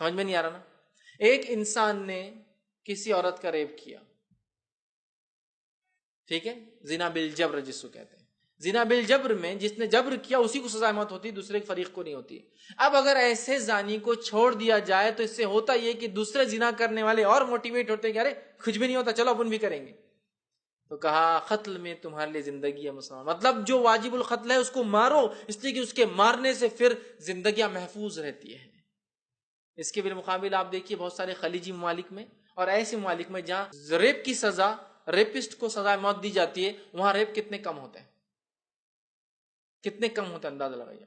سمجھ میں نہیں آ رہا نا؟ ایک انسان نے کسی عورت کا ریپ کیا، ٹھیک ہے، زنا بالجبر جس کو کہتے ہیں، زنا بالجبر میں جس نے جبر کیا اسی کو سزا موت ہوتی، دوسرے فریق کو نہیں ہوتی۔ اب اگر ایسے زانی کو چھوڑ دیا جائے تو اس سے ہوتا یہ کہ دوسرے زنا کرنے والے اور موٹیویٹ ہوتے ہیں کہ ارے کچھ بھی نہیں ہوتا، چلو اپن بھی کریں گے۔ تو کہا قتل میں تمہارے لیے زندگی ہے مسلمان، مطلب جو واجب القتل ہے اس کو مارو، اس لیے کہ اس کے مارنے سے پھر زندگیاں محفوظ رہتی ہے۔ اس کے بالمقابل آپ دیکھیے بہت سارے خلیجی ممالک میں اور ایسے ممالک میں جہاں ریپ کی سزا، ریپسٹ کو سزا موت دی جاتی ہے، وہاں ریپ کتنے کم ہوتے ہیں، کتنے کم ہوتے ہیں اندازہ لگائیے،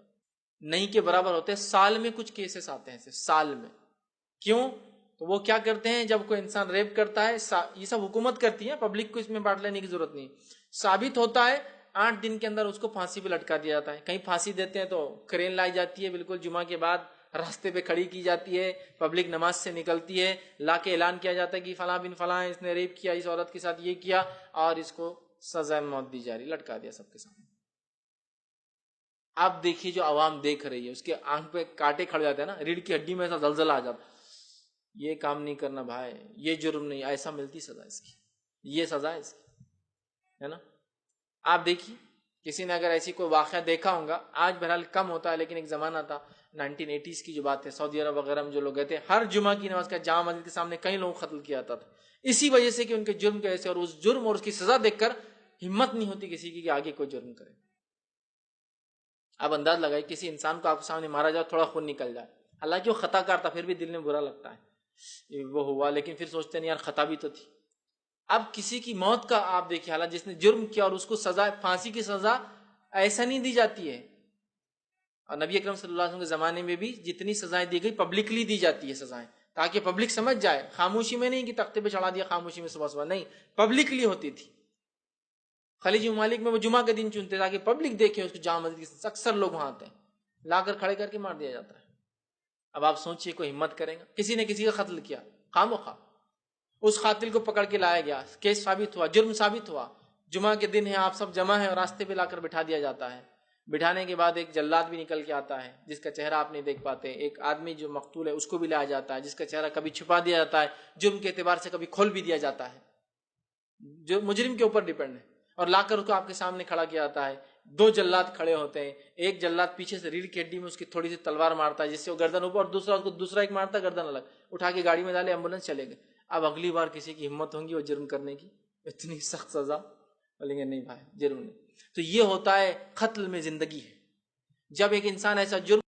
نہیں کے برابر ہوتے ہیں۔ سال میں کچھ کیسز آتے ہیں ایسے، سال میں۔ کیوں؟ تو وہ کیا کرتے ہیں، جب کوئی انسان ریپ کرتا ہے، یہ سب حکومت کرتی ہے، پبلک کو اس میں بانٹ لینے کی ضرورت نہیں، ثابت ہوتا ہے 8 دن کے اندر اس کو پھانسی پہ لٹکا دیا جاتا ہے۔ کہیں پھانسی دیتے ہیں تو کرین لائی جاتی ہے، بالکل جمعہ کے بعد راستے پہ کھڑی کی جاتی ہے، پبلک نماز سے نکلتی ہے، لا کے اعلان کیا جاتا ہے کہ فلاں بن فلاں اس نے ریپ کیا، اس عورت کے ساتھ یہ کیا، اور اس کو سزا موت دی جا رہی، لٹکا دیا سب کے سامنے۔ آپ دیکھیے جو عوام دیکھ رہی ہے، اس کے آنکھ پہ کانٹے کھڑ جاتے ہیں نا، ریڑھ کی ہڈی میں ایسا زلزلہ آ جاتا، یہ کام نہیں کرنا بھائی، یہ جرم نہیں، ایسا ملتی سزا اس کی، یہ سزا ہے اس کی، ہے نا۔ آپ دیکھیے کسی نے اگر ایسی کوئی واقعہ دیکھا ہوگا، آج بہرحال کم ہوتا ہے، لیکن ایک زمانہ تھا 1980s کی جو بات ہے، سعودی عرب وغیرہ میں جو لوگ گئے تھے، ہر جمعہ کی نماز کا جامع مسجد کے سامنے کئی لوگوں کو قتل کیا جاتا تھا، اسی وجہ سے کہ ان کے جرم کی وجہ سے، اور اس جرم اور اس کی سزا دیکھ کر ہمت نہیں ہوتی کسی کی کہ آگے کوئی جرم کرے۔ اب انداز لگائے کسی انسان کو آپ کے سامنے مارا جائے، تھوڑا خون نکل جائے، حالانکہ وہ خطا کار تھا، پھر بھی دل میں برا لگتا ہے وہ ہوا، لیکن پھر سوچتے نہیں یار خطا بھی تو تھی۔ اب کسی کی موت کا آپ دیکھیے حالات، جس نے جرم کیا اور اس کو سزا، پھانسی کی سزا ایسا نہیں دی جاتی ہے، اور نبی اکرم صلی اللہ علیہ وسلم کے زمانے میں بھی جتنی سزائیں دی گئی پبلکلی دی جاتی ہے سزائیں، تاکہ پبلک سمجھ جائے، خاموشی میں نہیں کہ تختے پہ چڑھا دیا خاموشی میں صبح صبح، نہیں، پبلکلی ہوتی تھی۔ خلیجی ممالک میں وہ جمعہ کے دن چنتے تاکہ پبلک دیکھے اس کو، جامع مسجد کی اکثر لوگ وہاں آتے ہیں، لا کر کھڑے کر کے مار دیا جاتا ہے۔ اب آپ سوچئے کوئی ہمت کرے گا؟ کسی نے کسی کا قتل کیا، خواہ مخواہ، اس قاتل کو پکڑ کے لایا گیا، کیس ثابت ہوا، جرم ثابت ہوا، جمعہ کے دن ہے، آپ سب جمع ہیں، اور راستے پہ لا کر بٹھا دیا جاتا ہے۔ بٹھانے کے بعد ایک جلاد بھی نکل کے آتا ہے جس کا چہرہ آپ نہیں دیکھ پاتے، ایک آدمی جو مقتول ہے اس کو بھی لایا جاتا ہے جس کا چہرہ کبھی چھپا دیا جاتا ہے، جرم کے اعتبار سے کبھی کھول بھی دیا جاتا ہے، جو مجرم کے اوپر ڈیپینڈ ہے، اور لا کر اس کو آپ کے سامنے کھڑا کیا جاتا ہے۔ 2 جلاد کھڑے ہوتے ہیں، ایک جلاد پیچھے سے ریڑھ کی ہڈی میں اس کی تھوڑی سی تلوار مارتا ہے جس سے وہ گردن اوپر، اور دوسرا اس کو دوسرا ایک مارتا ہے گردن الگ، اٹھا کے گاڑی میں ڈالے، ایمبولینس چلے گئے۔ اب اگلی بار کسی کی ہمت ہوگی وہ جرم کرنے کی، اتنی سخت سزا، بولیں گے نہیں بھائی جرم نہیں۔ تو یہ ہوتا ہے قتل میں زندگی ہے، جب ایک انسان ایسا جرم